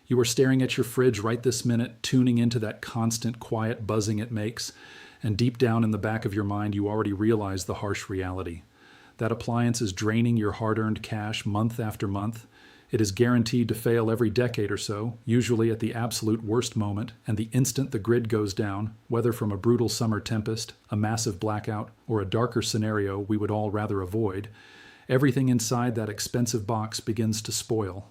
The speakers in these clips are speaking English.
You are staring at your fridge right this minute, tuning into that constant quiet buzzing it makes, and deep down in the back of your mind you already realize the harsh reality. That appliance is draining your hard-earned cash month after month. It is guaranteed to fail every decade or so, usually at the absolute worst moment, and the instant the grid goes down, whether from a brutal summer tempest, a massive blackout, or a darker scenario we would all rather avoid, everything inside that expensive box begins to spoil.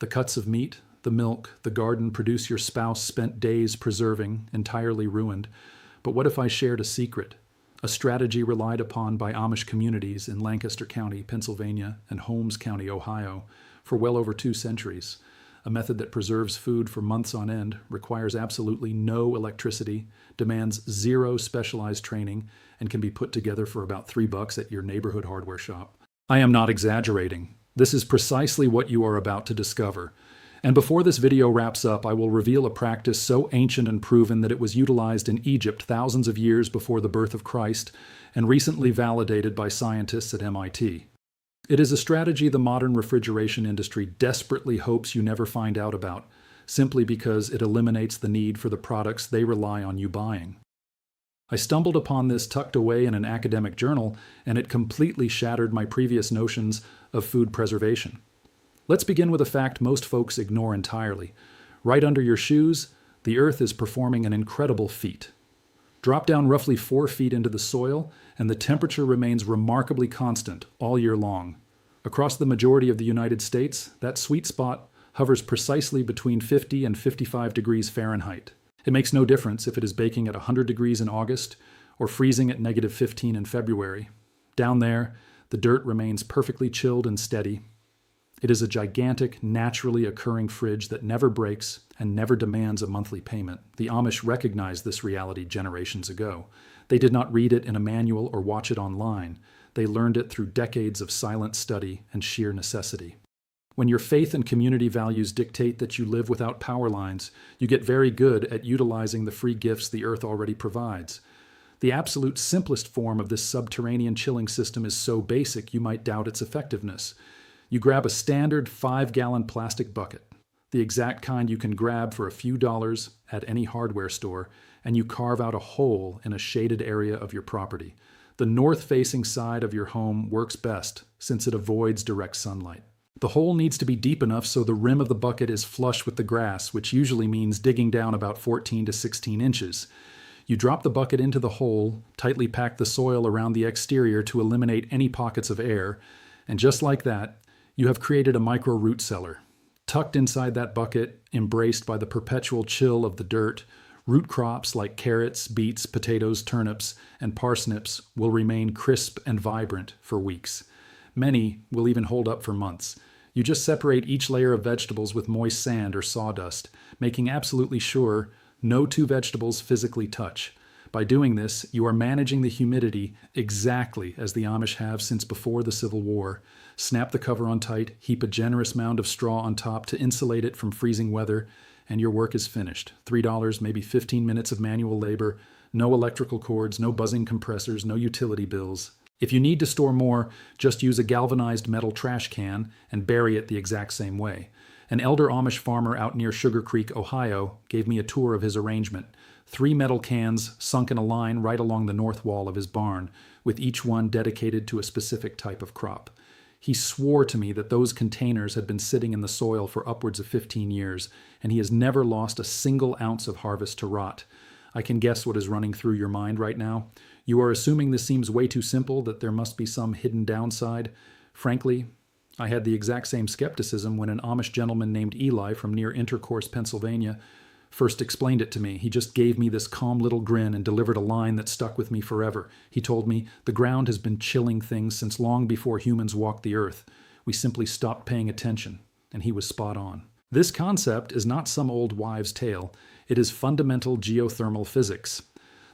The cuts of meat, the milk, the garden produce your spouse spent days preserving, entirely ruined. But what if I shared a secret? A strategy relied upon by Amish communities in Lancaster County, Pennsylvania, and Holmes County, Ohio, for well over 2 centuries. A method that preserves food for months on end, requires absolutely no electricity, demands zero specialized training, and can be put together for about $3 at your neighborhood hardware shop. I am not exaggerating. This is precisely what you are about to discover. And before this video wraps up, I will reveal a practice so ancient and proven that it was utilized in Egypt thousands of years before the birth of Christ and recently validated by scientists at MIT. It is a strategy the modern refrigeration industry desperately hopes you never find out about, simply because it eliminates the need for the products they rely on you buying. I stumbled upon this tucked away in an academic journal, and it completely shattered my previous notions of food preservation. Let's begin with a fact most folks ignore entirely. Right under your shoes, the earth is performing an incredible feat. Drop down roughly 4 feet into the soil, and the temperature remains remarkably constant all year long. Across the majority of the United States, that sweet spot hovers precisely between 50 and 55 degrees Fahrenheit. It makes no difference if it is baking at 100 degrees in August or freezing at -15 in February. Down there, the dirt remains perfectly chilled and steady. It is a gigantic, naturally occurring fridge that never breaks and never demands a monthly payment. The Amish recognized this reality generations ago. They did not read it in a manual or watch it online. They learned it through decades of silent study and sheer necessity. When your faith and community values dictate that you live without power lines, you get very good at utilizing the free gifts the earth already provides. The absolute simplest form of this subterranean chilling system is so basic you might doubt its effectiveness. You grab a standard 5-gallon plastic bucket, the exact kind you can grab for a few dollars at any hardware store, and you carve out a hole in a shaded area of your property. The north-facing side of your home works best since it avoids direct sunlight. The hole needs to be deep enough so the rim of the bucket is flush with the grass, which usually means digging down about 14 to 16 inches. You drop the bucket into the hole, tightly pack the soil around the exterior to eliminate any pockets of air, and just like that, you have created a micro root cellar. Tucked inside that bucket, embraced by the perpetual chill of the dirt, root crops like carrots, beets, potatoes, turnips, and parsnips will remain crisp and vibrant for weeks. Many will even hold up for months. You just separate each layer of vegetables with moist sand or sawdust, making absolutely sure no 2 vegetables physically touch. By doing this, you are managing the humidity exactly as the Amish have since before the Civil War. Snap the cover on tight, heap a generous mound of straw on top to insulate it from freezing weather, and your work is finished. $3, maybe 15 minutes of manual labor, no electrical cords, no buzzing compressors, no utility bills. If you need to store more, just use a galvanized metal trash can and bury it the exact same way. An elder Amish farmer out near Sugar Creek, Ohio, gave me a tour of his arrangement. 3 metal cans sunk in a line right along the north wall of his barn, with each one dedicated to a specific type of crop. He swore to me that those containers had been sitting in the soil for upwards of 15 years, and he has never lost a single ounce of harvest to rot. I can guess what is running through your mind right now. You are assuming this seems way too simple, that there must be some hidden downside. Frankly, I had the exact same skepticism when an Amish gentleman named Eli from near Intercourse, Pennsylvania, first explained it to me. He just gave me this calm little grin and delivered a line that stuck with me forever. He told me, "The ground has been chilling things since long before humans walked the earth. We simply stopped paying attention." And he was spot on. This concept is not some old wives' tale. It is fundamental geothermal physics.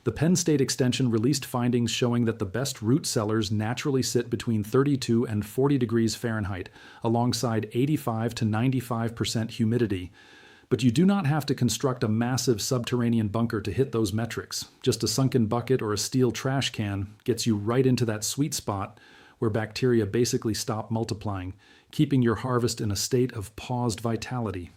The Penn State Extension released findings showing that the best root cellars naturally sit between 32 and 40 degrees Fahrenheit, alongside 85 to 95% humidity. But you do not have to construct a massive subterranean bunker to hit those metrics. Just a sunken bucket or a steel trash can gets you right into that sweet spot where bacteria basically stop multiplying, keeping your harvest in a state of paused vitality.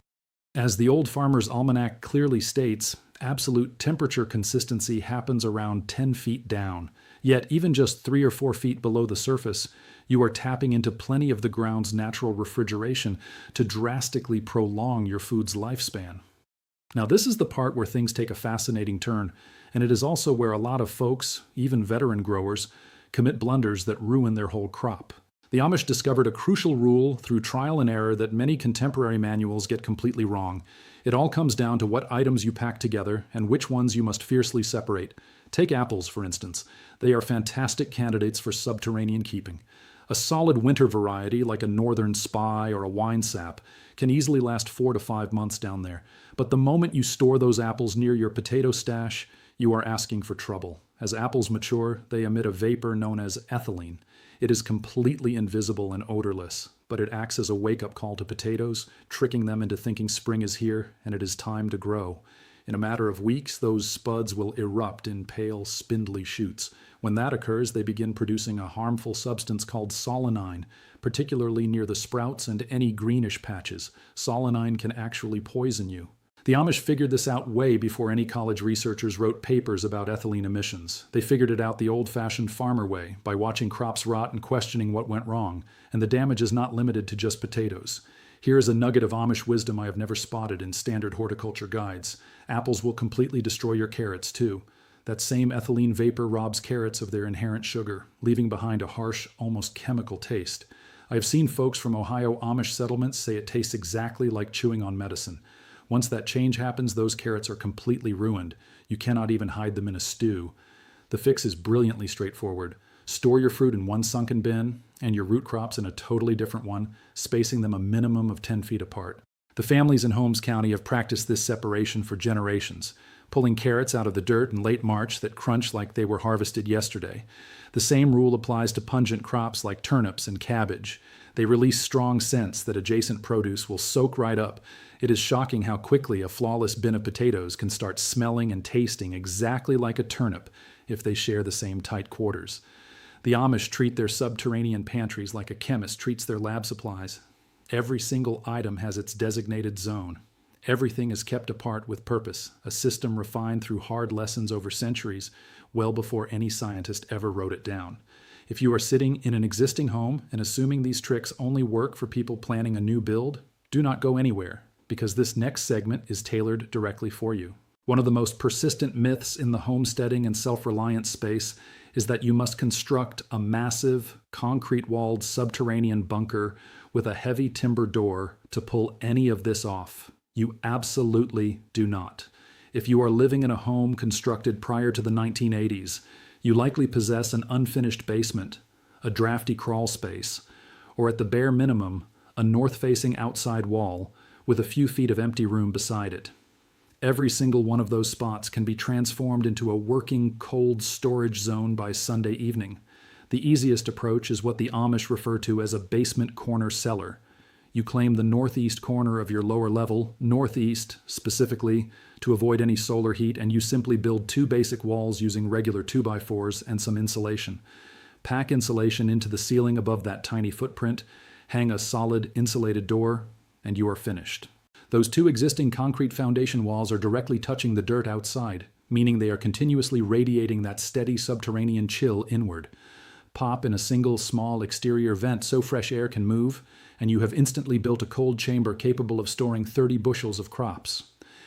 As the Old Farmer's Almanac clearly states, absolute temperature consistency happens around 10 feet down. Yet, even just 3 or 4 feet below the surface, you are tapping into plenty of the ground's natural refrigeration to drastically prolong your food's lifespan. Now, this is the part where things take a fascinating turn, and it is also where a lot of folks, even veteran growers, commit blunders that ruin their whole crop. The Amish discovered a crucial rule through trial and error that many contemporary manuals get completely wrong. It all comes down to what items you pack together and which ones you must fiercely separate. Take apples, for instance. They are fantastic candidates for subterranean keeping. A solid winter variety, like a northern spy or a wine sap, can easily last 4 to 5 months down there. But the moment you store those apples near your potato stash, you are asking for trouble. As apples mature, they emit a vapor known as ethylene. It is completely invisible and odorless, but it acts as a wake-up call to potatoes, tricking them into thinking spring is here and it is time to grow. In a matter of weeks, those spuds will erupt in pale, spindly shoots. When that occurs, they begin producing a harmful substance called solanine, particularly near the sprouts and any greenish patches. Solanine can actually poison you. The Amish figured this out way before any college researchers wrote papers about ethylene emissions. They figured it out the old-fashioned farmer way, by watching crops rot and questioning what went wrong. And the damage is not limited to just potatoes. Here is a nugget of Amish wisdom I have never spotted in standard horticulture guides. Apples will completely destroy your carrots, too. That same ethylene vapor robs carrots of their inherent sugar, leaving behind a harsh, almost chemical taste. I have seen folks from Ohio Amish settlements say it tastes exactly like chewing on medicine. Once that change happens, those carrots are completely ruined. You cannot even hide them in a stew. The fix is brilliantly straightforward. Store your fruit in one sunken bin and your root crops in a totally different one, spacing them a minimum of 10 feet apart. The families in Holmes County have practiced this separation for generations, pulling carrots out of the dirt in late March that crunch like they were harvested yesterday. The same rule applies to pungent crops like turnips and cabbage. They release strong scents that adjacent produce will soak right up. It is shocking how quickly a flawless bin of potatoes can start smelling and tasting exactly like a turnip if they share the same tight quarters. The Amish treat their subterranean pantries like a chemist treats their lab supplies. Every single item has its designated zone. Everything is kept apart with purpose, a system refined through hard lessons over centuries, well before any scientist ever wrote it down. If you are sitting in an existing home and assuming these tricks only work for people planning a new build, do not go anywhere, because this next segment is tailored directly for you. One of the most persistent myths in the homesteading and self-reliance space is that you must construct a massive, concrete-walled subterranean bunker with a heavy timber door to pull any of this off. You absolutely do not. If you are living in a home constructed prior to the 1980s, you likely possess an unfinished basement, a drafty crawl space, or at the bare minimum, a north-facing outside wall with a few feet of empty room beside it. Every single one of those spots can be transformed into a working cold storage zone by Sunday evening. The easiest approach is what the Amish refer to as a basement corner cellar. You claim the northeast corner of your lower level, northeast specifically, to avoid any solar heat, and you simply build 2 basic walls using regular 2x4s and some insulation. Pack insulation into the ceiling above that tiny footprint, hang a solid insulated door, and you are finished. Those 2 existing concrete foundation walls are directly touching the dirt outside, meaning they are continuously radiating that steady subterranean chill inward. Pop in a single small exterior vent so fresh air can move, and you have instantly built a cold chamber capable of storing 30 bushels of crops.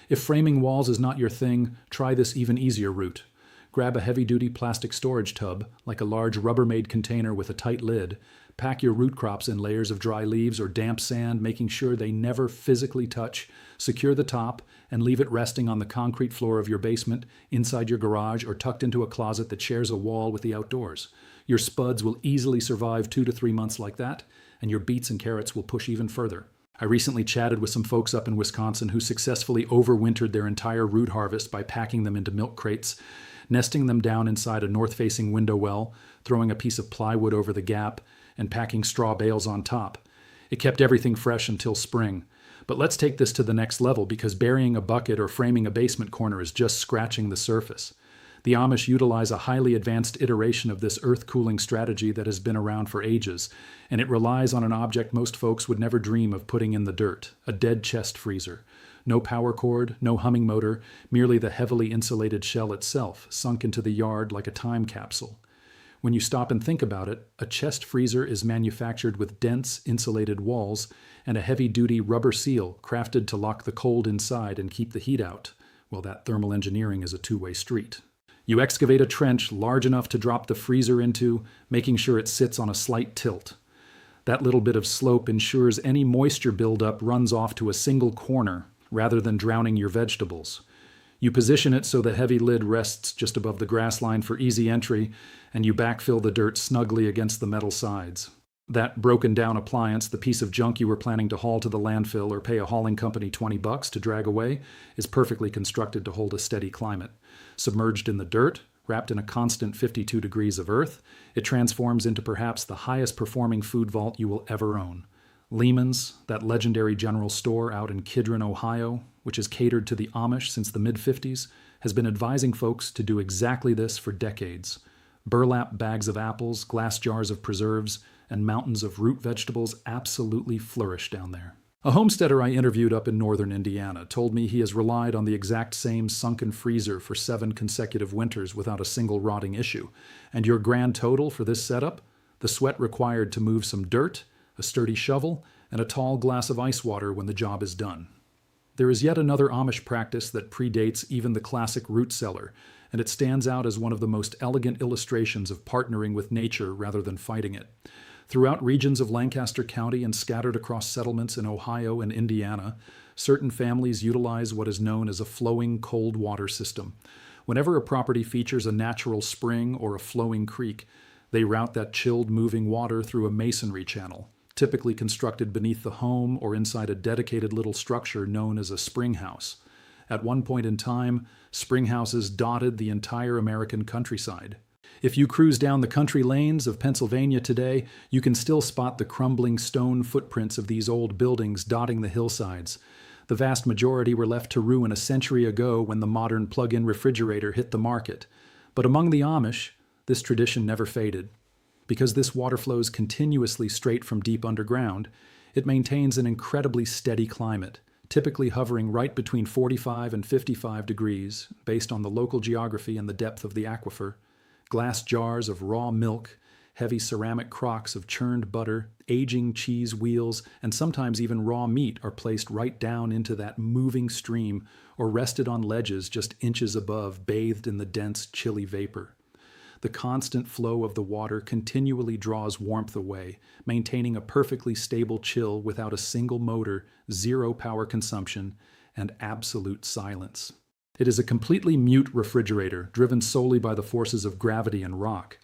If framing walls is not your thing, try this even easier route. Grab a heavy-duty plastic storage tub, like a large Rubbermaid container with a tight lid. Pack your root crops in layers of dry leaves or damp sand, making sure they never physically touch. Secure the top and leave it resting on the concrete floor of your basement, inside your garage, or tucked into a closet that shares a wall with the outdoors. Your spuds will easily survive 2 to 3 months like that, and your beets and carrots will push even further. I recently chatted with some folks up in Wisconsin who successfully overwintered their entire root harvest by packing them into milk crates, nesting them down inside a north-facing window well, throwing a piece of plywood over the gap, and packing straw bales on top. It kept everything fresh until spring. But let's take this to the next level, because burying a bucket or framing a basement corner is just scratching the surface. The Amish utilize a highly advanced iteration of this earth-cooling strategy that has been around for ages, and it relies on an object most folks would never dream of putting in the dirt, a dead chest freezer. No power cord, no humming motor, merely the heavily insulated shell itself, sunk into the yard like a time capsule. When you stop and think about it, a chest freezer is manufactured with dense, insulated walls and a heavy-duty rubber seal crafted to lock the cold inside and keep the heat out. Well, that thermal engineering is a two-way street. You excavate a trench large enough to drop the freezer into, making sure it sits on a slight tilt. That little bit of slope ensures any moisture buildup runs off to a single corner, rather than drowning your vegetables. You position it so the heavy lid rests just above the grass line for easy entry, and you backfill the dirt snugly against the metal sides. That broken down appliance, the piece of junk you were planning to haul to the landfill or pay a hauling company $20 to drag away, is perfectly constructed to hold a steady climate. Submerged in the dirt, wrapped in a constant 52 degrees of earth, it transforms into perhaps the highest performing food vault you will ever own. Lehman's, that legendary general store out in Kidron, Ohio, which has catered to the Amish since the mid-50s, has been advising folks to do exactly this for decades. Burlap bags of apples, glass jars of preserves, and mountains of root vegetables absolutely flourish down there. A homesteader I interviewed up in northern Indiana told me he has relied on the exact same sunken freezer for 7 consecutive winters without a single rotting issue. And your grand total for this setup? The sweat required to move some dirt, a sturdy shovel, and a tall glass of ice water when the job is done. There is yet another Amish practice that predates even the classic root cellar, and it stands out as one of the most elegant illustrations of partnering with nature rather than fighting it. Throughout regions of Lancaster County and scattered across settlements in Ohio and Indiana, certain families utilize what is known as a flowing cold water system. Whenever a property features a natural spring or a flowing creek, they route that chilled moving water through a masonry channel, typically constructed beneath the home or inside a dedicated little structure known as a spring house. At one point in time, spring houses dotted the entire American countryside. If you cruise down the country lanes of Pennsylvania today, you can still spot the crumbling stone footprints of these old buildings dotting the hillsides. The vast majority were left to ruin a century ago when the modern plug-in refrigerator hit the market. But among the Amish, this tradition never faded. Because this water flows continuously straight from deep underground, it maintains an incredibly steady climate, typically hovering right between 45 and 55 degrees, based on the local geography and the depth of the aquifer. Glass jars of raw milk, heavy ceramic crocks of churned butter, aging cheese wheels, and sometimes even raw meat are placed right down into that moving stream or rested on ledges just inches above, bathed in the dense, chilly vapor. The constant flow of the water continually draws warmth away, maintaining a perfectly stable chill without a single motor, zero power consumption, and absolute silence. It is a completely mute refrigerator, driven solely by the forces of gravity and rock.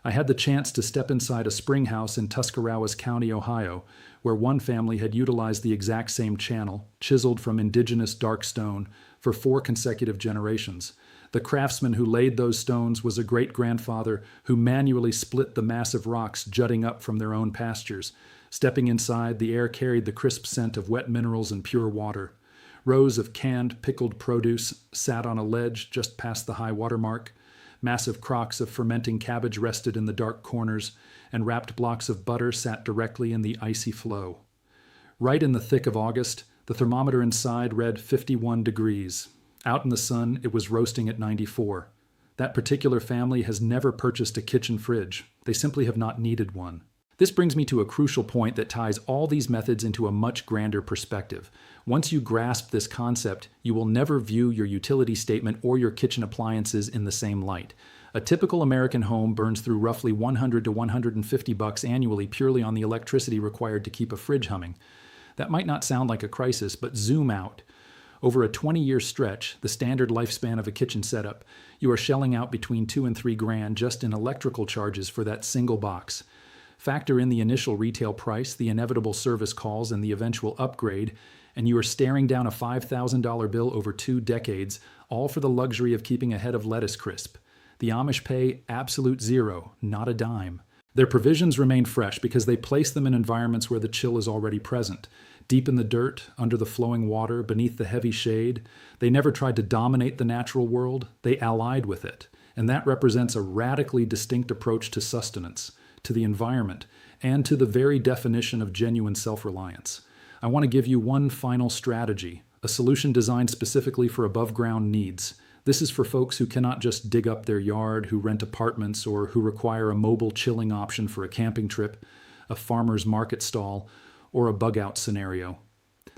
I had the chance to step inside a spring house in Tuscarawas County, Ohio, where one family had utilized the exact same channel, chiseled from indigenous dark stone, for 4 consecutive generations. The craftsman who laid those stones was a great-grandfather who manually split the massive rocks jutting up from their own pastures. Stepping inside, the air carried the crisp scent of wet minerals and pure water. Rows of canned, pickled produce sat on a ledge just past the high water mark. Massive crocks of fermenting cabbage rested in the dark corners, and wrapped blocks of butter sat directly in the icy flow. Right in the thick of August, the thermometer inside read 51 degrees. Out in the sun, it was roasting at 94. That particular family has never purchased a kitchen fridge. They simply have not needed one. This brings me to a crucial point that ties all these methods into a much grander perspective. Once you grasp this concept, you will never view your utility statement or your kitchen appliances in the same light. A typical American home burns through roughly $100 to $150 annually purely on the electricity required to keep a fridge humming. That might not sound like a crisis, but zoom out. Over a 20-year stretch, the standard lifespan of a kitchen setup, you are shelling out between $2 and $3 grand just in electrical charges for that single box. Factor in the initial retail price, the inevitable service calls, and the eventual upgrade, and you are staring down a $5,000 bill over 2 decades, all for the luxury of keeping a head of lettuce crisp. The Amish pay absolute zero, not a dime. Their provisions remain fresh because they place them in environments where the chill is already present. Deep in the dirt, under the flowing water, beneath the heavy shade, they never tried to dominate the natural world, they allied with it. And that represents a radically distinct approach to sustenance, to the environment, and to the very definition of genuine self-reliance. I want to give you one final strategy, a solution designed specifically for above-ground needs. This is for folks who cannot just dig up their yard, who rent apartments, or who require a mobile chilling option for a camping trip, a farmer's market stall, or a bug-out scenario.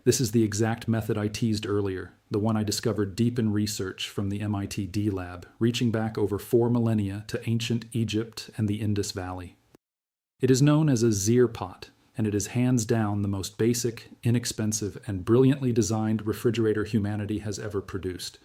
This is the exact method I teased earlier, the one I discovered deep in research from the MIT D Lab, reaching back over 4 millennia to ancient Egypt and the Indus Valley. It is known as a Zeer Pot, and it is hands down the most basic, inexpensive, and brilliantly designed refrigerator humanity has ever produced.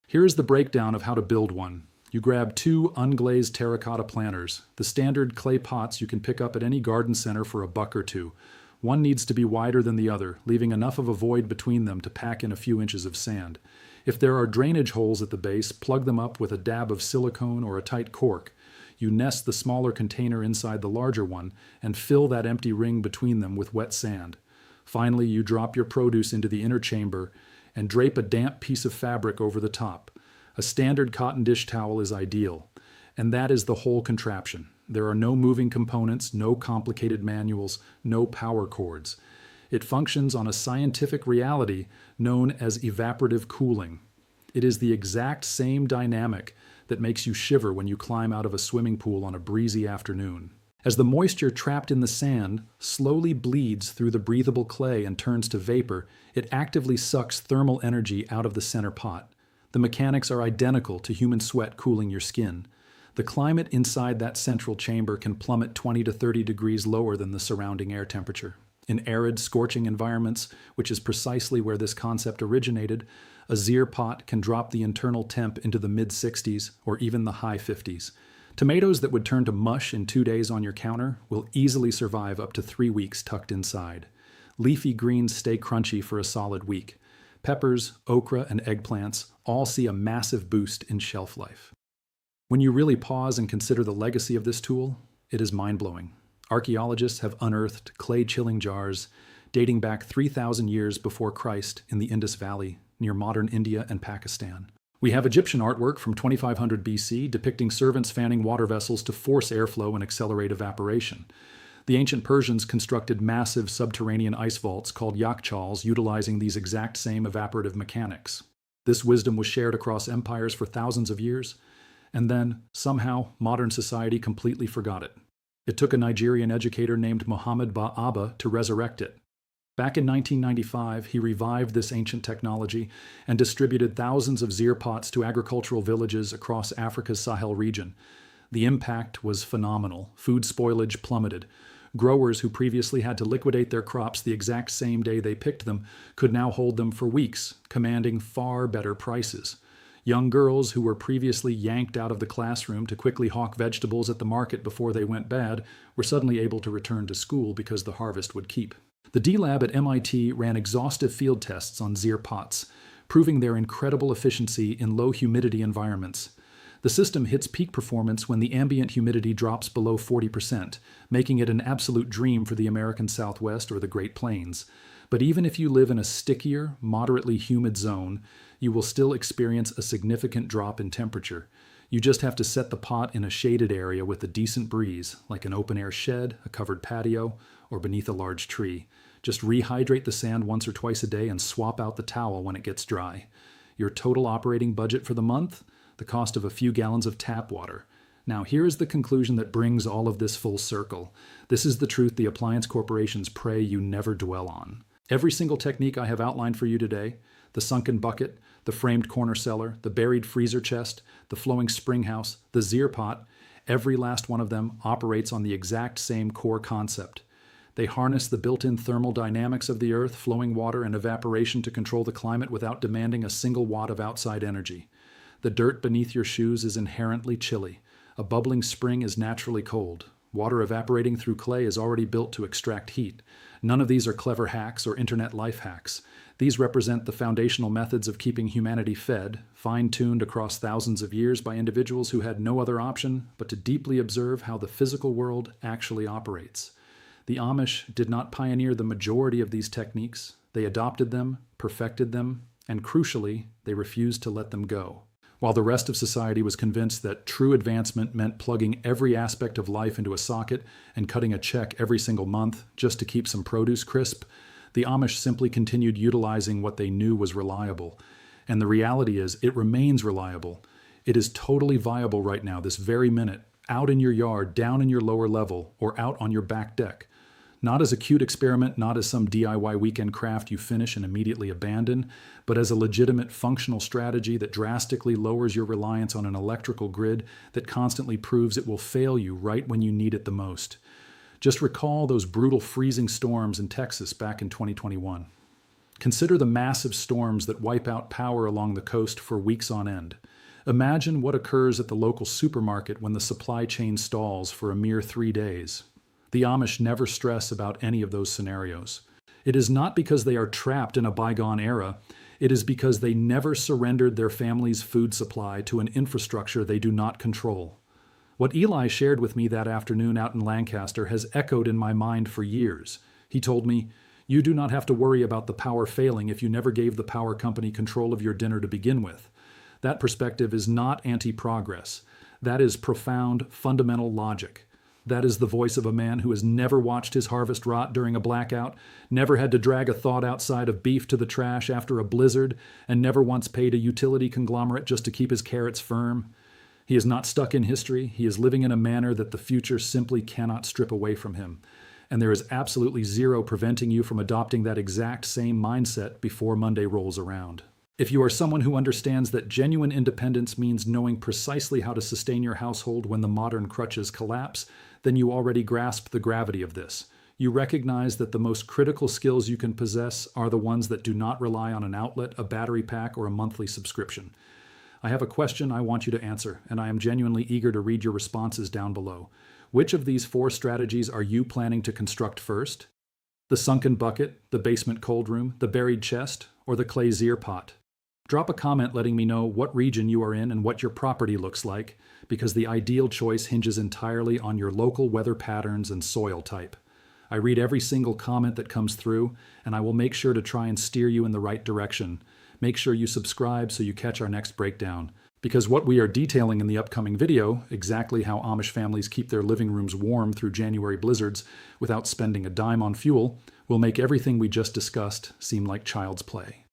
Here is the breakdown of how to build one. You grab 2 unglazed terracotta planters, the standard clay pots you can pick up at any garden center for $1 or $2. One needs to be wider than the other, leaving enough of a void between them to pack in a few inches of sand. If there are drainage holes at the base, plug them up with a dab of silicone or a tight cork. You nest the smaller container inside the larger one and fill that empty ring between them with wet sand. Finally, you drop your produce into the inner chamber and drape a damp piece of fabric over the top. A standard cotton dish towel is ideal, and that is the whole contraption. There are no moving components, no complicated manuals, no power cords. It functions on a scientific reality known as evaporative cooling. It is the exact same dynamic that makes you shiver when you climb out of a swimming pool on a breezy afternoon. As the moisture trapped in the sand slowly bleeds through the breathable clay and turns to vapor, it actively sucks thermal energy out of the center pot. The mechanics are identical to human sweat cooling your skin. The climate inside that central chamber can plummet 20 to 30 degrees lower than the surrounding air temperature. In arid, scorching environments, which is precisely where this concept originated, a Zeer pot can drop the internal temp into the mid-60s or even the high 50s. Tomatoes that would turn to mush in 2 days on your counter will easily survive up to 3 weeks tucked inside. Leafy greens stay crunchy for a solid week. Peppers, okra, and eggplants all see a massive boost in shelf life. When you really pause and consider the legacy of this tool, it is mind-blowing. Archaeologists have unearthed clay chilling jars dating back 3,000 years before Christ in the Indus Valley, near modern India and Pakistan. We have Egyptian artwork from 2500 BC depicting servants fanning water vessels to force airflow and accelerate evaporation. The ancient Persians constructed massive subterranean ice vaults called yakchals utilizing these exact same evaporative mechanics. This wisdom was shared across empires for thousands of years, and then, somehow, modern society completely forgot it. It took a Nigerian educator named Muhammad Ba-Abba to resurrect it. Back in 1995, he revived this ancient technology and distributed thousands of Zeer pots to agricultural villages across Africa's Sahel region. The impact was phenomenal. Food spoilage plummeted. Growers who previously had to liquidate their crops the exact same day they picked them could now hold them for weeks, commanding far better prices. Young girls who were previously yanked out of the classroom to quickly hawk vegetables at the market before they went bad were suddenly able to return to school because the harvest would keep. The D Lab at MIT ran exhaustive field tests on Zeer pots, proving their incredible efficiency in low humidity environments. The system hits peak performance when the ambient humidity drops below 40%, making it an absolute dream for the American Southwest or the Great Plains. But even if you live in a stickier, moderately humid zone, you will still experience a significant drop in temperature. You just have to set the pot in a shaded area with a decent breeze, like an open-air shed, a covered patio, or beneath a large tree. Just rehydrate the sand once or twice a day and swap out the towel when it gets dry. Your total operating budget for the month? The cost of a few gallons of tap water. Now, here is the conclusion that brings all of this full circle. This is the truth the appliance corporations pray you never dwell on. Every single technique I have outlined for you today, the sunken bucket, the framed corner cellar, the buried freezer chest, the flowing spring house, the Zeer pot, every last one of them operates on the exact same core concept. They harness the built-in thermal dynamics of the earth, flowing water, and evaporation to control the climate without demanding a single watt of outside energy. The dirt beneath your shoes is inherently chilly. A bubbling spring is naturally cold. Water evaporating through clay is already built to extract heat. None of these are clever hacks or internet life hacks. These represent the foundational methods of keeping humanity fed, fine-tuned across thousands of years by individuals who had no other option but to deeply observe how the physical world actually operates. The Amish did not pioneer the majority of these techniques. They adopted them, perfected them, and crucially, they refused to let them go. While the rest of society was convinced that true advancement meant plugging every aspect of life into a socket and cutting a check every single month just to keep some produce crisp, The Amish simply continued utilizing what they knew was reliable. And the reality is, it remains reliable. It is totally viable right now, this very minute, out in your yard, down in your lower level, or out on your back deck. Not as a cute experiment, not as some DIY weekend craft you finish and immediately abandon, but as a legitimate functional strategy that drastically lowers your reliance on an electrical grid that constantly proves it will fail you right when you need it the most. Just recall those brutal freezing storms in Texas back in 2021. Consider the massive storms that wipe out power along the coast for weeks on end. Imagine what occurs at the local supermarket when the supply chain stalls for a mere 3 days. The Amish never stress about any of those scenarios. It is not because they are trapped in a bygone era. It is because they never surrendered their family's food supply to an infrastructure they do not control. What Eli shared with me that afternoon out in Lancaster has echoed in my mind for years. He told me, "You do not have to worry about the power failing if you never gave the power company control of your dinner to begin with." That perspective is not anti-progress. That is profound, fundamental logic. That is the voice of a man who has never watched his harvest rot during a blackout, never had to drag a thawed outside of beef to the trash after a blizzard, and never once paid a utility conglomerate just to keep his carrots firm. He is not stuck in history. He is living in a manner that the future simply cannot strip away from him. And there is absolutely zero preventing you from adopting that exact same mindset before Monday rolls around. If you are someone who understands that genuine independence means knowing precisely how to sustain your household when the modern crutches collapse, then you already grasp the gravity of this. You recognize that the most critical skills you can possess are the ones that do not rely on an outlet, a battery pack, or a monthly subscription. I have a question I want you to answer, and I am genuinely eager to read your responses down below. Which of these 4 strategies are you planning to construct first? The sunken bucket, the basement cold room, the buried chest, or the clay Zeer pot? Drop a comment letting me know what region you are in and what your property looks like, because the ideal choice hinges entirely on your local weather patterns and soil type. I read every single comment that comes through, and I will make sure to try and steer you in the right direction. Make sure you subscribe so you catch our next breakdown. Because what we are detailing in the upcoming video, exactly how Amish families keep their living rooms warm through January blizzards without spending a dime on fuel, will make everything we just discussed seem like child's play.